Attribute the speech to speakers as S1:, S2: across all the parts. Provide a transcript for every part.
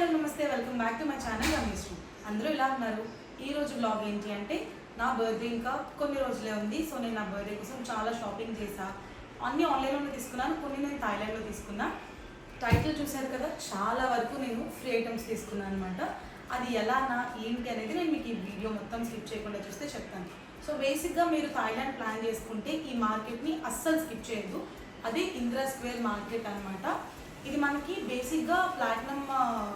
S1: Hello నమస్తే, welcome back to my channel Rameshri. అందరూ ఇలా ఉన్నారు. ఈ రోజు బ్లాగ్ ఏంటి అంటే నా బర్త్డే ఇంకా కొన్ని రోజులే ఉంది. సో నేను నా బర్త్డే కోసం చాలా షాపింగ్ చేసా. అన్నీ ఆన్లైన్లో తీసుకున్నాను, కొన్ని నేను థాయిలాండ్లో తీసుకున్నా. టైటిల్ చూశారు కదా, చాలా వరకు నేను ఫ్రీ ఐటమ్స్ తీసుకున్నాను అనమాట. అది ఎలానా ఏంటి అనేది నేను మీకు ఈ వీడియో మొత్తం స్కిప్ చేయకుండా చూస్తే చెప్తాను. సో బేసిక్గా మీరు థాయిలాండ్ ప్లాన్ చేసుకుంటే ఈ మార్కెట్ని అస్సలు స్కిప్ చేయొద్దు. అది ఇందిరా స్క్వేర్ మార్కెట్ అనమాట. ఇది మనకి బేసిక్గా ప్లాటినం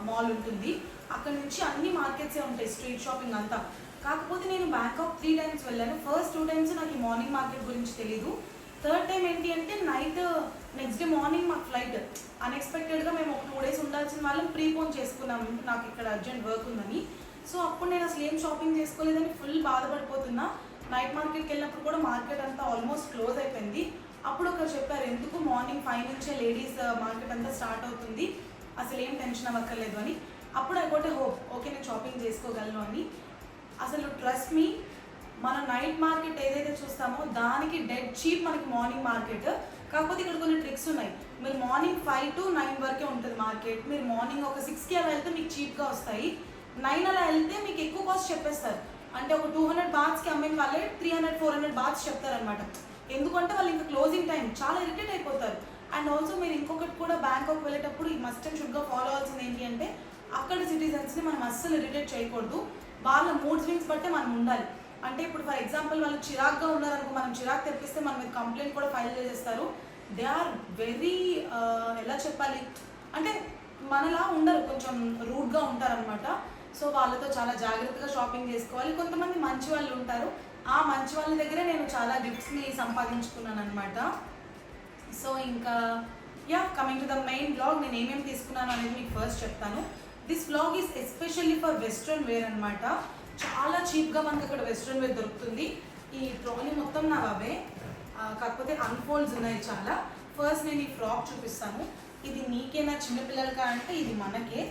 S1: మాల్ ఉంటుంది. అక్కడ నుంచి అన్ని మార్కెట్సే ఉంటాయి, స్ట్రీట్ షాపింగ్ అంతా. కాకపోతే నేను బ్యాంకాక్ 3 times వెళ్ళాను. ఫస్ట్ 2 times నాకు ఈ మార్నింగ్ మార్కెట్ గురించి తెలీదు. థర్డ్ టైం ఏంటి అంటే నెక్స్ట్ డే మార్నింగ్ మాకు ఫ్లైట్. అన్ఎక్స్పెక్టెడ్గా మేము ఒక 2 days ఉండాల్సిన వాళ్ళం ప్రీపోన్ చేసుకున్నాము, నాకు ఇక్కడ అర్జెంట్ వర్క్ ఉందని. సో అప్పుడు నేను అసలు ఏం షాపింగ్ చేసుకోలేదని ఫుల్ బాధపడిపోతున్నా. నైట్ మార్కెట్కి వెళ్ళినప్పుడు కూడా మార్కెట్ అంతా ఆల్మోస్ట్ క్లోజ్ అయిపోయింది. అప్పుడు ఒకరు చెప్పారు, ఎందుకు మార్నింగ్ 5 నుంచే లేడీస్ మార్కెట్ అంతా స్టార్ట్ అవుతుంది, అసలు ఏం టెన్షన్ అవ్వక్కర్లేదు అని. అప్పుడు అయిపోతే హోప్, ఓకే నేను షాపింగ్ చేసుకోగలను అని. అసలు ట్రస్ట్ మీ, మన నైట్ మార్కెట్ ఏదైతే చూస్తామో దానికి డెడ్ చీప్ మనకి మార్నింగ్ మార్కెట్. కాకపోతే ఇక్కడ కొన్ని ట్రిక్స్ ఉన్నాయి. మీరు మార్నింగ్ 5 to 9 వరకే ఉంటుంది మార్కెట్. మీరు మార్నింగ్ ఒక 6కి అలా వెళ్తే మీకు చీప్గా వస్తాయి. 9 అలా వెళ్తే మీకు ఎక్కువ కాస్ట్ చెప్పేస్తారు. అంటే ఒక 200 బాత్స్కి అమ్మిన వాళ్ళే 300-400 బాత్స్ చెప్తారనమాట. ఎందుకంటే వాళ్ళు ఇంకా క్లోజింగ్ టైం, చాలా ఇరిటేట్ అయిపోతారు. అండ్ ఆల్సో మీరు ఇంకొకటి కూడా బ్యాంకాక్ వెళ్ళేటప్పుడు ఈ మస్ట్ అండ్ షుడ్గా ఫాలో అవ్వాల్సింది ఏంటి అంటే అక్కడ సిటిజన్స్ని మనం అస్సలు ఇరిటేట్ చేయకూడదు. వాళ్ళ మూడ్ స్వింగ్స్ బట్టే మనం ఉండాలి. అంటే ఇప్పుడు ఫర్ ఎగ్జాంపుల్ వాళ్ళు చిరాక్గా ఉన్నారనుకో, మనం చిరాకు తెప్పిస్తే మన మీద కంప్లైంట్ కూడా ఫైల్ చేసేస్తారు. దే ఆర్ వెరీ ఎలా చెప్పాలి అంటే మనలా ఉండరు, కొంచెం రూడ్గా ఉంటారనమాట. సో వాళ్ళతో చాలా జాగ్రత్తగా షాపింగ్ చేసుకోవాలి. కొంతమంది మంచి వాళ్ళు ఉంటారు, ఆ మంచి వాళ్ళ దగ్గరే నేను చాలా గిఫ్ట్స్ని సంపాదించుకున్నాను అనమాట. సో ఇంకా coming to the main blog, నేను ఏమేమి తీసుకున్నాను అనేది మీకు ఫస్ట్ చెప్తాను. This blog is especially for western wear అనమాట. చాలా చీప్గా మనకి ఇక్కడ వెస్ట్రన్ వేర్ దొరుకుతుంది. ఈ ట్రాలీ మొత్తం నా అవే, కాకపోతే అన్ఫోల్డ్స్ ఉన్నాయి చాలా. ఫస్ట్ నేను ఈ ఫ్రాక్ చూపిస్తాను. ఇది నీకేనా చిన్నపిల్లలకా అంటే ఇది మనకే.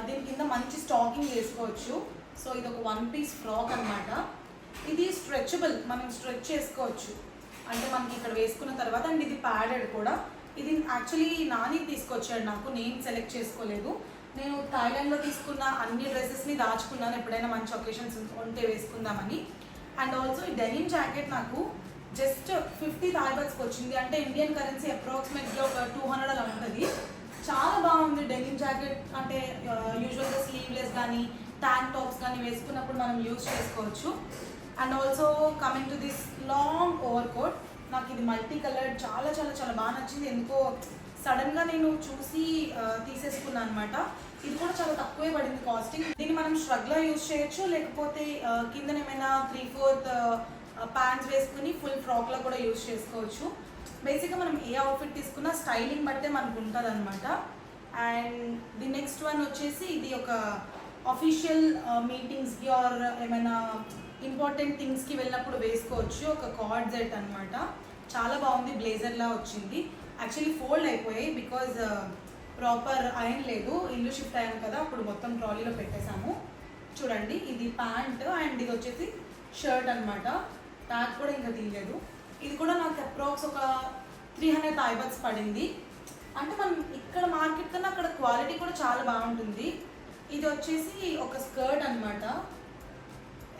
S1: దీని కింద మంచి స్టాకింగ్ వేసుకోవచ్చు. సో ఇది ఒక 1 piece ఫ్రాక్ అనమాట. ఇది స్ట్రెచబుల్, మనం స్ట్రెచ్ చేసుకోవచ్చు. అంటే మనకి ఇక్కడ వేసుకున్న తర్వాత, అండ్ ఇది ప్యాడెడ్ కూడా. ఇది యాక్చువల్లీ నాని తీసుకొచ్చాడు నాకు, నేను సెలెక్ట్ చేసుకోలేదు. నేను థాయిలాండ్లో తీసుకున్న అన్ని డ్రెస్సెస్ని దాచుకున్నాను, ఎప్పుడైనా మంచి ఒకేషన్స్ ఉంటే వేసుకుందామని. అండ్ ఆల్సో ఈ డెనిమ్ జాకెట్ నాకు జస్ట్ 50 థాయ్ బాత్స్కి వచ్చింది. అంటే ఇండియన్ కరెన్సీ అప్రాక్సిమేట్గా ఒక 200 అలా ఉంటుంది. చాలా బాగుంది డెనిమ్ జాకెట్. అంటే యూజువల్గా స్లీవ్లెస్ కానీ ట్యాంక్ టాప్స్ కానీ వేసుకున్నప్పుడు మనం యూజ్ చేసుకోవచ్చు. And also coming to this long overcoat, నాకు ఇది మల్టీ కలర్డ్ చాలా చాలా చాలా బాగా నచ్చింది. ఎందుకో సడన్గా నేను చూసి తీసేసుకున్నాను అనమాట. ఇది కూడా చాలా తక్కువే పడింది కాస్టింగ్. దీన్ని మనం స్ట్రగ్లో యూజ్ చేయొచ్చు, లేకపోతే కింద ఏమైనా 3/4 ప్యాంట్స్ వేసుకుని ఫుల్ ఫ్రాక్లో కూడా యూజ్ చేసుకోవచ్చు. బేసిక్గా మనం ఏ అవుట్ఫిట్ తీసుకున్నా స్టైలింగ్ బట్టే మనకు ఉంటుంది అనమాట. అండ్ ది నెక్స్ట్ వన్ వచ్చేసి ఇది ఒక అఫీషియల్ మీటింగ్స్కి ఆర్ ఏమైనా ఇంపార్టెంట్ థింగ్స్కి వెళ్ళినప్పుడు వేసుకోవచ్చు. ఒక కార్డ్ సెట్ అనమాట, చాలా బాగుంది, బ్లేజర్లా వచ్చింది. యాక్చువల్లీ ఫోల్డ్ అయిపోయాయి బికాజ్ ప్రాపర్ ఐరన్ లేదు. ఇల్లు షిఫ్ట్ అయ్యాను కదా, అప్పుడు మొత్తం ట్రాలీలో పెట్టేశాము. చూడండి, ఇది ప్యాంట్ అండ్ ఇది వచ్చేసి షర్ట్ అనమాట. ట్యాగ్ కూడా ఇంకా తీయలేదు. ఇది కూడా నాకు అప్రాక్స్ ఒక 300 థాయ్ బాత్స్ పడింది. అంటే మనం ఇక్కడ మార్కెట్ కన్నా అక్కడ క్వాలిటీ కూడా చాలా బాగుంటుంది. ఇది వచ్చేసి ఒక స్కర్ట్ అనమాట,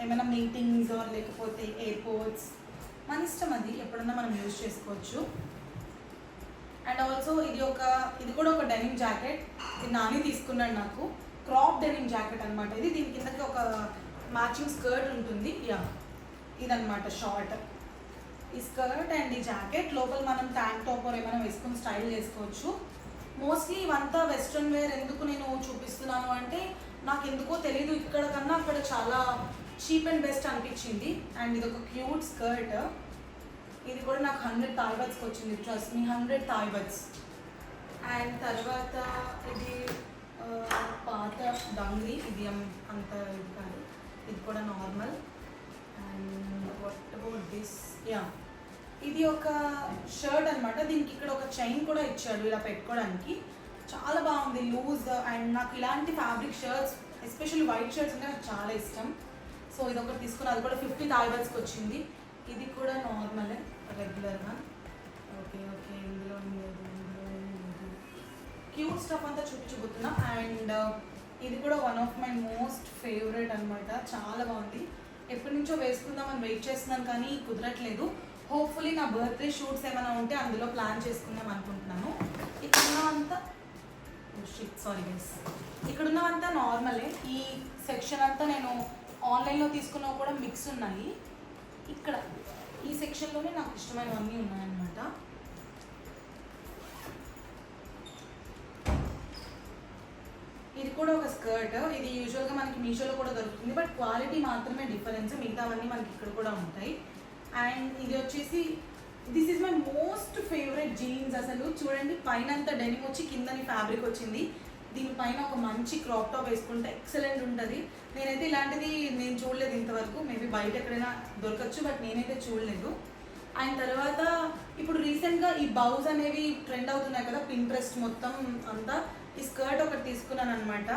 S1: ఏమైనా మీటింగ్స్ ఆర్ లేకపోతే ఎయిర్పోర్ట్స్, మన ఇష్టం, అది ఎప్పుడన్నా మనం యూజ్ చేసుకోవచ్చు. అండ్ ఆల్సో ఇది కూడా ఒక డెనిమ్ జాకెట్. ఇది నాని తీసుకున్నాడు నాకు, క్రాప్ డెనిమ్ జాకెట్ అనమాట. ఇది దీని కిందకి ఒక మ్యాచింగ్ స్కర్ట్ ఉంటుంది. ఇదనమాట షార్ట్ ఈ స్కర్ట్ అండ్ ఈ జాకెట్. లోపల మనం ట్యాంక్ టాప్ ఏమైనా వేసుకొని స్టైల్ చేసుకోవచ్చు. మోస్ట్లీ ఇవంతా వెస్ట్రన్ వేర్. ఎందుకు నేను చూపిస్తున్నాను అంటే నాకు ఎందుకో తెలీదు, ఇక్కడ కన్నా అక్కడ చాలా చీప్ అండ్ బెస్ట్ అనిపించింది. అండ్ ఇది ఒక క్యూట్ స్కర్ట్. ఇది కూడా నాకు 100 థాయ్ బాత్స్కి వచ్చింది, trust me, 100 Thai bahts. And తర్వాత ఇది పాత డంగ్లీ, ఇది అంత ఇది కాదు, ఇది కూడా normal. And what about this, ఇది ఒక షర్ట్ అనమాట. దీనికి ఇక్కడ ఒక చైన్ కూడా ఇచ్చాడు ఇలా పెట్టుకోవడానికి, చాలా బాగుంది, లూజ్. అండ్ నాకు ఇలాంటి fabric shirts, especially white shirts అంటే నాకు చాలా ఇష్టం. సో ఇది ఒకటి తీసుకుని, అది కూడా 50 థాయ్ బాత్స్కి వచ్చింది. ఇది కూడా నార్మలే, రెగ్యులర్గా. ఓకే ఇందులో క్యూట్ స్టఫ్ అంతా చూపించబోతున్నా. అండ్ ఇది కూడా one of my most favourite అనమాట. చాలా బాగుంది. ఎప్పటి నుంచో వేసుకుందామని వెయిట్ చేస్తున్నాను కానీ కుదరట్లేదు. హోప్ఫుల్లీ నా బర్త్డే షూట్స్ ఏమైనా ఉంటే అందులో ప్లాన్ చేసుకుందాం అనుకుంటున్నాను. ఇక్కడున్నవంతా సారీ గైస్, ఇక్కడున్నవంతా నార్మలే. ఈ సెక్షన్ అంతా నేను ఆన్లైన్లో తీసుకున్నవి కూడా మిక్స్ ఉన్నాయి. ఇక్కడ ఈ సెక్షన్లోనే నాకు ఇష్టమైనవన్నీ ఉన్నాయన్నమాట. ఇది కూడా ఒక స్కర్ట్. ఇది యూజువల్గా మనకి మీషోలో కూడా దొరుకుతుంది, బట్ క్వాలిటీ మాత్రమే డిఫరెన్స్. మిగతావన్నీ మనకి ఇక్కడ కూడా ఉంటాయి. అండ్ ఇది వచ్చేసి this is my most favourite jeans. అసలు చూడండి, పైన అంతా డెనిమ్ వచ్చి కిందని ఫ్యాబ్రిక్ వచ్చింది. దీనిపైన ఒక మంచి క్రాప్ టాప్ వేసుకుంటే ఎక్సలెంట్ ఉంటుంది. నేనైతే ఇలాంటిది నేను చూడలేదు ఇంతవరకు. మేబీ బయట ఎక్కడైనా దొరకచ్చు, బట్ నేనైతే చూడలేదు. అండ్ తర్వాత ఇప్పుడు రీసెంట్గా ఈ బౌజ్ అనేవి ట్రెండ్ అవుతున్నాయి కదా, పింట్రెస్ట్ మొత్తం అంతా. ఈ స్కర్ట్ ఒకటి తీసుకున్నాను అనమాట.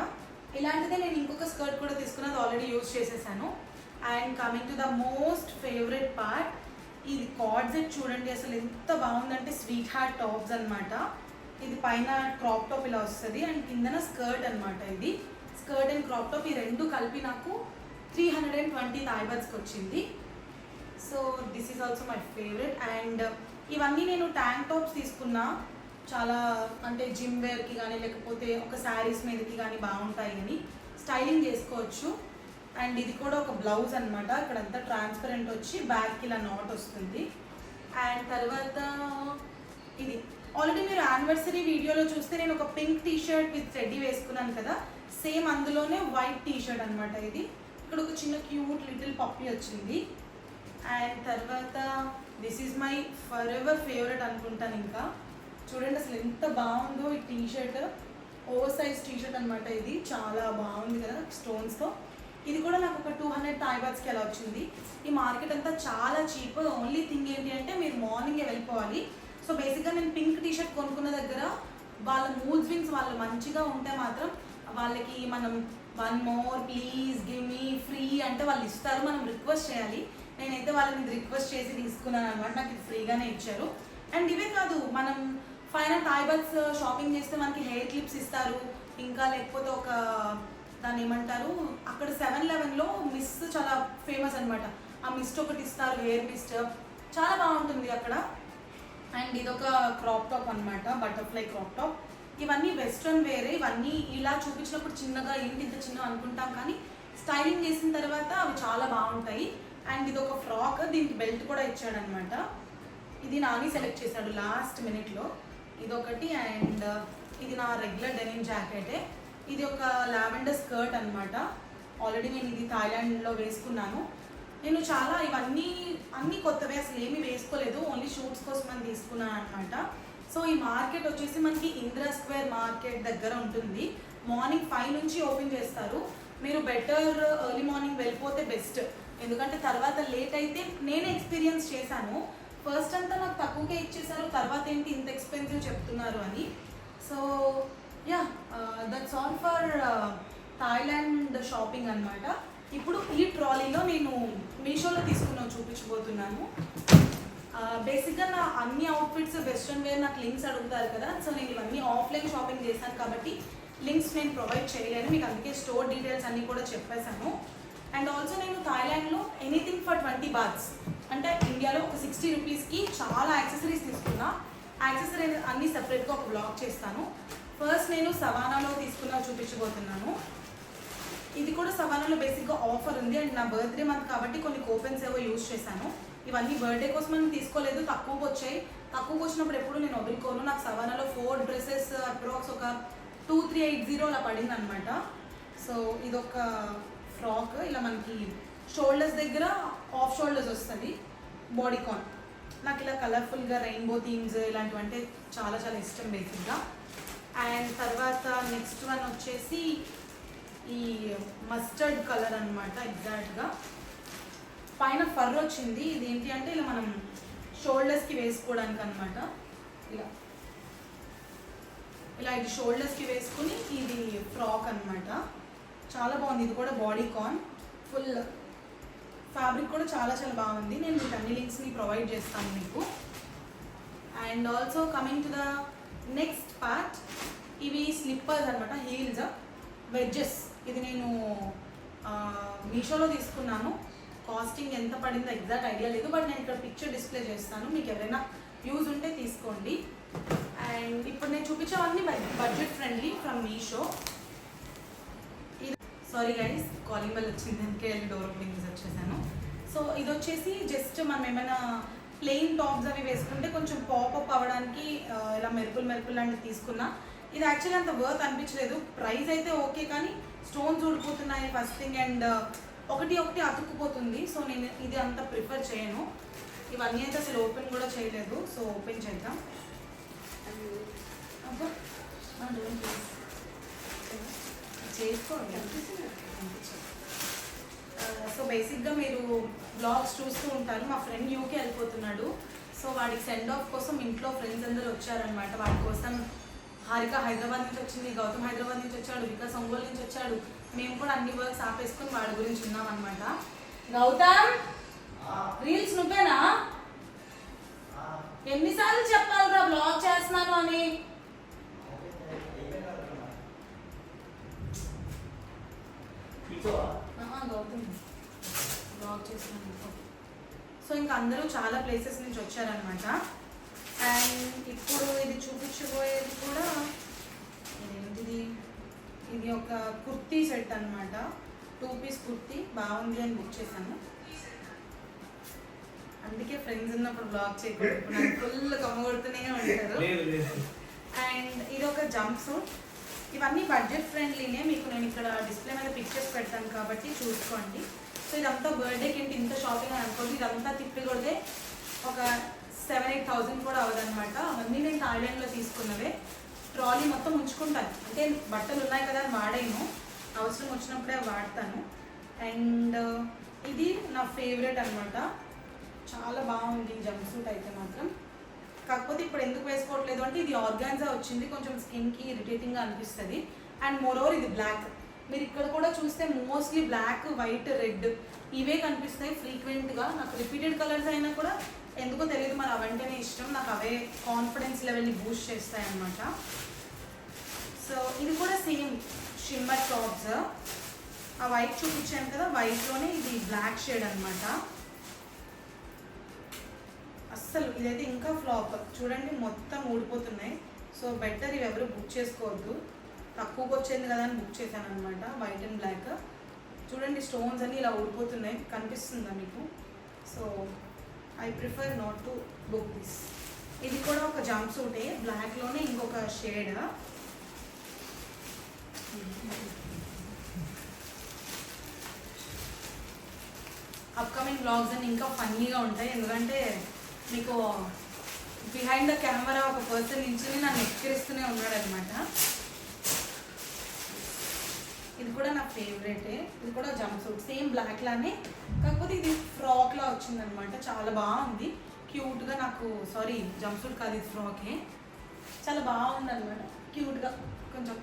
S1: ఇలాంటిదే నేను ఇంకొక స్కర్ట్ కూడా తీసుకున్నది, ఆల్రెడీ యూజ్ చేసేసాను. And coming to the most favourite part, ఇది కార్డ్ సెట్ చూడండి అసలు ఎంత బాగుందంటే, స్వీట్ హార్ట్ టాప్స్ అనమాట. ఇది పైన క్రాప్ టాప్ ఇలా వస్తుంది అండ్ కిందన స్కర్ట్ అనమాట. ఇది స్కర్ట్ అండ్ క్రాప్ టాప్ ఈ రెండు కలిపి నాకు 320 థాయ్ బాత్స్కి వచ్చింది. So this is also my favourite. And ఇవన్నీ నేను ట్యాంక్ టాప్స్ తీసుకున్నా, చాలా అంటే జిమ్ వేర్కి కానీ లేకపోతే ఒక శారీస్ మీదకి కానీ బాగుంటాయి అని స్టైలింగ్ చేసుకోవచ్చు. అండ్ ఇది కూడా ఒక బ్లౌజ్ అనమాట. ఇక్కడంతా ట్రాన్స్పరెంట్ వచ్చి బ్యాక్కి ఇలా నాట్ వస్తుంది. అండ్ తర్వాత ఇది ఆల్రెడీ మీరు యానివర్సరీ వీడియోలో చూస్తే నేను ఒక పింక్ టీషర్ట్ విత్ రెడీ వేసుకున్నాను కదా, సేమ్ అందులోనే వైట్ టీషర్ట్ అనమాట. ఇది ఇక్కడ ఒక చిన్న క్యూట్ లిటిల్ పప్పీ వచ్చింది. అండ్ తర్వాత this is my for ever favourite అనుకుంటాను. ఇంకా చూడండి అసలు ఎంత బాగుందో ఈ టీషర్ట్. ఓవర్ సైజ్ టీషర్ట్ అనమాట. ఇది చాలా బాగుంది కదా స్టోన్స్తో. ఇది కూడా నాకు ఒక 200 థాయ్ బాత్స్కి అలా వచ్చింది. ఈ మార్కెట్ అంతా చాలా చీప్. ఓన్లీ థింగ్ ఏంటి అంటే మీరు మార్నింగే వెళ్ళిపోవాలి. సో బేసిక్గా నేను పింక్ టీషర్ట్ కొనుక్కున్న దగ్గర వాళ్ళ మూడ్ స్వింగ్స్ వాళ్ళు మంచిగా ఉంటే మాత్రం వాళ్ళకి మనం 1 more please give me free అంటే వాళ్ళు ఇస్తారు, మనం రిక్వెస్ట్ చేయాలి. నేనైతే వాళ్ళని రిక్వెస్ట్ చేసి తీసుకున్నాను అనమాట. నాకు ఇది ఫ్రీగానే ఇచ్చారు. అండ్ ఇవే కాదు, మనం 500 థాయ్ బాత్స్ షాపింగ్ చేస్తే మనకి హెయిర్ క్లిప్స్ ఇస్తారు. ఇంకా లేకపోతే ఒక దాన్ని ఏమంటారు, అక్కడ 7-Elevenలో మిస్ట్ చాలా ఫేమస్ అనమాట. ఆ మిస్ట్ ఒకటి ఇస్తారు, హెయిర్ మిస్ట్, చాలా బాగుంటుంది అక్కడ. అండ్ ఇదొక క్రాప్ టాప్ అనమాట, బటర్ఫ్లై క్రాప్ టాప్. ఇవన్నీ వెస్ట్రన్ వేరే. ఇవన్నీ ఇలా చూపించినప్పుడు చిన్నగా ఏంటి ఇంత చిన్నగా అనుకుంటాం, కానీ స్టైలింగ్ చేసిన తర్వాత అవి చాలా బాగుంటాయి. అండ్ ఇదొక ఫ్రాక్, దీనికి బెల్ట్ కూడా ఇచ్చాడనమాట. ఇది నాని సెలెక్ట్ చేశాడు లాస్ట్ మినిట్లో. ఇదొకటి. అండ్ ఇది నా రెగ్యులర్ డెనిమ్ జాకెటే. ఇది ఒక లావెండర్ స్కర్ట్ అనమాట. ఆల్రెడీ నేను ఇది థాయిలాండ్లో వేసుకున్నాను. నేను చాలా అన్నీ కొత్తవే, అసలు ఏమీ వేసుకోలేదు, ఓన్లీ షూట్స్ కోసం అని తీసుకున్నాను అనమాట. సో ఈ మార్కెట్ వచ్చేసి మనకి ఇందిరా స్క్వేర్ మార్కెట్ దగ్గర ఉంటుంది. మార్నింగ్ 5 నుంచి ఓపెన్ చేస్తారు. మీరు బెటర్ ఎర్లీ మార్నింగ్ వెళ్ళిపోతే బెస్ట్, ఎందుకంటే తర్వాత లేట్ అయితే నేనే ఎక్స్పీరియన్స్ చేశాను. ఫస్ట్ అంతా నాకు తక్కువగా ఇచ్చేసారు, తర్వాత ఏంటి ఇంత ఎక్స్పెన్సివ్ చెప్తున్నారు అని. So yeah, that's all for Thailand shopping అనమాట. ఇప్పుడు ఈ ట్రాలీలో నేను మీషోలో తీసుకున్నాను చూపించబోతున్నాను. బేసిక్గా నా అన్ని అవుట్ఫిట్స్ వెస్ట్రన్ వేర్ నాకు లింక్స్ అడుగుతారు కదా, సో నేను ఇవన్నీ ఆఫ్లైన్ షాపింగ్ చేశాను కాబట్టి లింక్స్ నేను ప్రొవైడ్ చేయలేను మీకు, అందుకే స్టోర్ డీటెయిల్స్ అన్నీ కూడా చెప్పేశాను. అండ్ ఆల్సో నేను థాయిలాండ్లో ఎనీథింగ్ ఫర్ 20 బాత్స్ అంటే ఇండియాలో ఒక 60 రూపీస్కి చాలా యాక్సెసరీస్ తీసుకున్నా. యాక్సెసరీ అన్నీ సెపరేట్గా ఒక బ్లాగ్ చేస్తాను. ఫస్ట్ నేను సవానాలో తీసుకున్నా చూపించబోతున్నాను. ఇది కూడా సవానాలో బేసిక్గా ఆఫర్ ఉంది. అండ్ నా బర్త్డే మంత్ కాబట్టి కొన్ని కూపన్స్ ఏవో యూజ్ చేశాను. ఇవన్నీ బర్త్డే కోసం నేను తీసుకోలేదు, తక్కువకి వచ్చాయి. తక్కువకి వచ్చినప్పుడు ఎప్పుడు నేను వదులుకోను. నాకు సవానాలో 4 డ్రెస్సెస్ అప్రాక్స్ ఒక 2380 అలా పడింది అనమాట. సో ఇదొక ఫ్రాక్, ఇలా మనకి షోల్డర్స్ దగ్గర ఆఫ్ షోల్డర్స్ వస్తుంది, బాడీకాన్. నాకు ఇలా కలర్ఫుల్గా రెయిన్బో థీమ్స్ ఇలాంటివంటే చాలా చాలా ఇష్టం బేసిక్గా. అండ్ తర్వాత నెక్స్ట్ వన్ వచ్చేసి ఈ మస్టర్డ్ కలర్ అనమాట. ఎగ్జాక్ట్గా పైన ఫర్ వచ్చింది. ఇది ఏంటి అంటే ఇలా మనం షోల్డర్స్కి వేసుకోవడానికి అనమాట. ఇలా ఇది షోల్డర్స్కి వేసుకుని ఇది ఫ్రాక్ అనమాట. చాలా బాగుంది. ఇది కూడా బాడీకాన్, ఫుల్ ఫ్యాబ్రిక్ కూడా చాలా చాలా బాగుంది. నేను మీకు అన్ని లింక్స్ని ప్రొవైడ్ చేస్తాను మీకు. And also coming to the next part, ఇవి స్లిప్పర్స్ అనమాట, హీల్స్. వెడ్జెస్. ఇది నేను మీషోలో తీసుకున్నాను. కాస్టింగ్ ఎంత పడిందో ఎగ్జాక్ట్ ఐడియా లేదు, బట్ నేను ఇక్కడ పిక్చర్ డిస్ప్లే చేస్తాను, మీకు ఎవరైనా యూజ్ ఉంటే తీసుకోండి. అండ్ ఇప్పుడు నేను చూపించేవన్నీ బడ్జెట్ ఫ్రెండ్లీ ఫ్రమ్ మీషో. ఇది సారీ గైస్, కాలింగ్ బెల్ వచ్చింది, అందుకే వెళ్ళి డోర్ ఓపెనింగ్ చేసి వచ్చేసాను. సో ఇది వచ్చేసి జస్ట్ మనం ఏమైనా ప్లెయిన్ టాప్స్ అవి వేసుకుంటే కొంచెం పాపప్ అవ్వడానికి ఇలా మెరుపులు లాంటివి తీసుకున్నా. ఇది యాక్చువల్లీ అంత వర్త్ అనిపించలేదు. ప్రైస్ అయితే ఓకే, కానీ స్టోన్స్ ఊడిపోతున్నాయి ఫస్ట్ థింగ్, అండ్ ఒకటి అతుక్కుపోతుంది. సో నేను ఇది అంత ప్రిఫర్ చేయను. ఇవన్నీ అయితే అసలు ఓపెన్ కూడా చేయలేదు. సో ఓపెన్ చేద్దాం. అబ్బా చేసుకోండి. సో బేసిక్గా మీరు బ్లాగ్స్ చూస్తూ ఉంటారు. మా ఫ్రెండ్ యూకే వెళ్ళిపోతున్నాడు. సో వాడికి సెండ్ ఆఫ్ కోసం ఇంట్లో ఫ్రెండ్స్ అందరూ వచ్చారనమాట. వాడి కోసం హారిక హైదరాబాద్ నుంచి వచ్చింది, గౌతమ్ హైదరాబాద్ నుంచి వచ్చాడు, వికాస్ ఒంగోలు నుంచి వచ్చాడు. మేము కూడా అన్ని వర్క్స్ ఆపేసుకొని వాడి గురించి ఉన్నాం అనమాట. గౌతమ్, రీల్స్ నువ్వేనా? ఎన్నిసార్లు చెప్పాలిరా బ్లాగ్ చేస్తున్నాను అని? గౌతమ్ బ్లాగ్ చేస్తున్నాను. సో ఇంకా అందరూ చాలా ప్లేసెస్ నుంచి వచ్చారనమాట. అండ్ ఇప్పుడు ఇది చూపించబోయేది కూడా ఏంటిది, ఇది ఒక కుర్తీ సెట్ అనమాట. 2 పీస్ కుర్తీ బాగుంది అని బుక్ చేశాను. అందుకే ఫ్రెండ్స్ ఉన్నప్పుడు బ్లాగ్ చేయకూడదు, ఫుల్ కమ్మగొడుతూనే ఉంటారు. అండ్ ఇది ఒక జంప్ సూట్. ఇవన్నీ బడ్జెట్ ఫ్రెండ్లీనే. మీకు నేను ఇక్కడ డిస్ప్లే మీద పిక్చర్స్ పెడతాను కాబట్టి చూసుకోండి. సో ఇదంతా బర్త్డేకి ఏంటి ఇంత షాపింగ్ అని అనుకోండి. ఇదంతా తిప్పి కొడితే ఒక 7-8,000 కూడా అవ్వదనమాట. అవన్నీ నేను థాయిలాండ్లో తీసుకున్నవే. ట్రాలీ మొత్తం ఉంచుకుంటాను, అంటే బట్టలు ఉన్నాయి కదా అని వాడేను, అవసరం వచ్చినప్పుడే వాడతాను. అండ్ ఇది నా ఫేవరెట్ అనమాట. చాలా బాగుంది జంప్ సూట్ అయితే మాత్రం. కాకపోతే ఇప్పుడు ఎందుకు వేసుకోవట్లేదు అంటే ఇది ఆర్గాన్జా వచ్చింది, కొంచెం స్కిన్కి ఇరిటేటింగ్గా అనిపిస్తుంది. అండ్ మోరోవర్ ఇది బ్లాక్. మీరు ఇక్కడ కూడా చూస్తే మోస్ట్లీ బ్లాక్, వైట్, రెడ్ ఇవే కనిపిస్తాయి ఫ్రీక్వెంట్గా. నాకు రిపీటెడ్ కలర్స్ అయినా కూడా ఎందుకో తెలియదు, మరి అవంటేనే ఇష్టం నాకు. అవే కాన్ఫిడెన్స్ లెవెల్ని బూస్ట్ చేస్తాయి అన్నమాట. సో ఇది కూడా సేమ్ షిమ్మర్ టాప్స్. ఆ వైట్ చూపించాను కదా, వైట్లోనే ఇది బ్లాక్ షేడ్ అనమాట. అస్సలు ఇదైతే ఇంకా ఫ్లాప్. చూడండి మొత్తం ఊడిపోతున్నాయి. సో బెటర్ ఇవి ఎవరు బుక్ చేసుకోవద్దు. తక్కువకి వచ్చేది కదా అని బుక్ చేశాను అనమాట. White and black. చూడండి స్టోన్స్ అన్నీ ఇలా ఊడిపోతున్నాయి, కనిపిస్తుందా మీకు? So I prefer not to book this. ఇది కూడా ఒక జంప్ సూటే, బ్లాక్లోనే ఇంకొక షేడ్. అప్కమింగ్ బ్లాగ్స్ అని ఇంకా ఫన్నీగా ఉంటాయి, ఎందుకంటే మీకు బిహైండ్ ద కెమెరా ఒక పర్సన్ నుంచి నన్ను ఎక్కిరిస్తూనే ఉన్నాడు అనమాట. ఇది కూడా నా ఫేవరెటే. ఇది కూడా జంప్ సూట్ సేమ్ బ్లాక్ లానే, కాకపోతే ఇది ఫ్రాక్ లా వచ్చిందనమాట. చాలా బాగుంది, క్యూట్గా. నాకు సారీ జంప్ సూట్ కాదు, ఇది ఫ్రాకే. చాలా బాగుంది అనమాట, క్యూట్గా, కొంచెం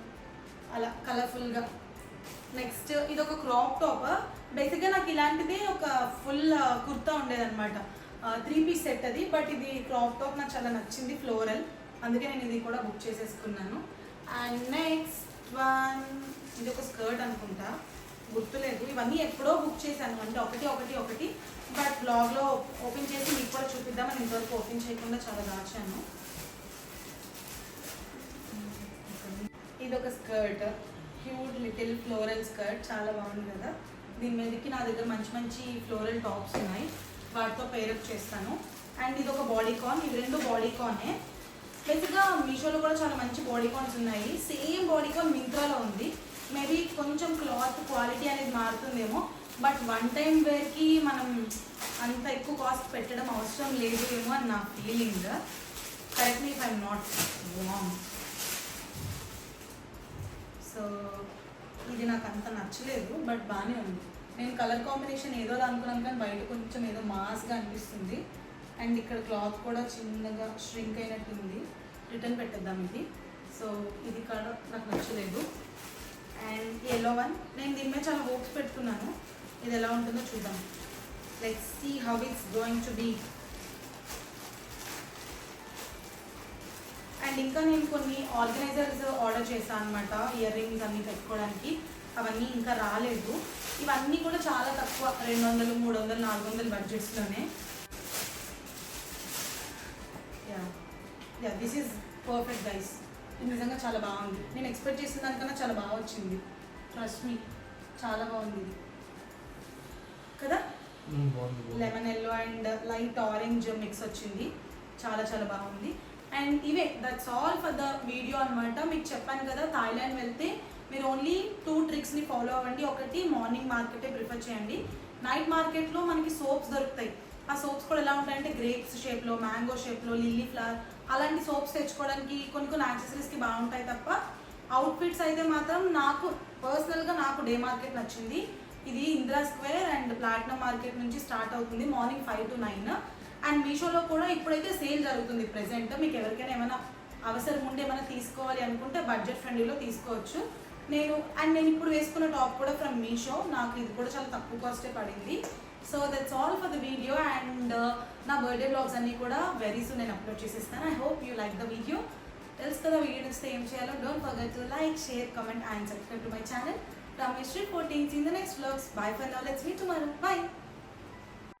S1: అలా కలర్ఫుల్గా. నెక్స్ట్ ఇది ఒక క్రాప్ టాప్. బేసిక్గా నాకు ఇలాంటిదే ఒక ఫుల్ కుర్తా ఉండేదన్నమాట, 3 పీస్ సెట్ అది. బట్ ఇది క్రాప్ టాప్ నాకు చాలా నచ్చింది, ఫ్లోరల్, అందుకే నేను ఇది కూడా బుక్ చేసేసుకున్నాను. అండ్ నెక్స్ట్ వన్, ఇది ఒక స్కర్ట్ అనుకుంటా, గుర్తులేదు. ఇవన్నీ ఎప్పుడో బుక్ చేశాను, అంటే ఒకటి. బట్ బ్లాగ్లో ఓపెన్ చేసి మీకు కూడా చూపిద్దామని ఇంతవరకు ఓపెన్ చేయకుండా చాలా దాచాను. ఇది ఒక skirt, cute little floral skirt, చాలా బాగుంది కదా. దీని మీదకి నా దగ్గర మంచి ఫ్లోరల్ టాప్స్ ఉన్నాయి, వాటితో పేరప్ చేస్తాను. అండ్ ఇది ఒక బాడీకాన్. ఇవి 2 బాడీకానే. బేసిక్గా మీషోలో కూడా చాలా మంచి బాడీకాన్స్ ఉన్నాయి. సేమ్ బాడీకాన్ మింత్రాలో ఉంది. మేబీ కొంచెం క్లాత్ క్వాలిటీ అనేది మారుతుందేమో, బట్ వన్ టైం వేర్కి మనం అంత ఎక్కువ కాస్ట్ పెట్టడం అవసరం లేదు ఏమో అని నా feeling. Correct me if I'm not wrong. So ఇది నాకు అంత నచ్చలేదు, బట్ బాగానే ఉంది. నేను కలర్ కాంబినేషన్ ఏదో అనుకున్నాను, కానీ బయట కొంచెం ఏదో మాస్గా అనిపిస్తుంది. అండ్ ఇక్కడ క్లాత్ కూడా చిన్నగా ష్రింక్ అయినట్టుంది, రిటర్న్ పెట్టేద్దాం ఇది. సో ఇది కలర్ నాకు నచ్చలేదు. అండ్ ఎల్లో వన్, నేను దీని మీద చాలా హోప్స్ పెట్టుకున్నాను, ఇది ఎలా ఉంటుందో చూద్దాం. Let's see how it's going to be. And ఇంకా నేను కొన్ని ఆర్గనైజర్స్ ఆర్డర్ చేశాను అనమాట, ఇయర్ రింగ్స్ అన్నీ పెట్టుకోవడానికి. అవన్నీ ఇంకా రాలేదు. ఇవన్నీ కూడా చాలా తక్కువ, 200, 300, 400 బడ్జెట్స్లోనే. Yeah this is perfect guys. ఇది నిజంగా చాలా బాగుంది. నేను ఎక్స్పెక్ట్ చేసిన దానికన్నా చాలా బాగా వచ్చింది. ట్రస్ట్ మీ, చాలా బాగుంది ఇది కదా. Lemon yellow and light orange mix వచ్చింది. చాలా చాలా బాగుంది. అండ్ ఇవే that's all for the video అనమాట. మీకు చెప్పాను కదా, థాయిలాండ్ వెళ్తే మీరు ఓన్లీ 2 ట్రిక్స్ని ఫాలో అవ్వండి. ఒకటి, మార్నింగ్ మార్కెటే ప్రిఫర్ చేయండి. నైట్ మార్కెట్లో మనకి సోప్స్ దొరుకుతాయి. ఆ సోప్స్ కూడా ఎలా ఉంటాయంటే గ్రేప్స్ షేప్లో, మ్యాంగో షేప్లో, లిల్లీ ఫ్లవర్ అలాంటి సోప్స్ తెచ్చుకోవడానికి కొన్ని యాక్సెసరీస్కి బాగుంటాయి తప్ప అవుట్ఫిట్స్ అయితే మాత్రం నాకు పర్సనల్గా డే మార్కెట్ నచ్చింది. ఇది Indira square and platinum market నుంచి స్టార్ట్ అవుతుంది మార్నింగ్ 5 to 9. అండ్ మీషోలో కూడా ఇప్పుడైతే సేల్ జరుగుతుంది ప్రెజెంట్. మీకు ఎవరికైనా ఏమైనా అవసరం ఉంటే ఏమైనా తీసుకోవాలి అనుకుంటే బడ్జెట్ ఫ్రెండ్లీలో తీసుకోవచ్చు. నేను ఇప్పుడు వేసుకున్న టాప్ కూడా ఫ్రమ్ మీషో. నాకు ఇది కూడా చాలా తక్కువ కాస్టే పడింది. So that's all for the video. And నా బర్త్డే బ్లాగ్స్ అన్నీ కూడా వెరీ సూన్ నేను అప్లోడ్ చేసేస్తాను. I hope you like the video. తెలుసు కదా వీడియో నచ్చితే ఏం చేయాలో. Don't forget to like, share, comment and subscribe to my channel Rameshri 14. See you in the next vlogs. Bye for now. Let's meet tomorrow. Bye.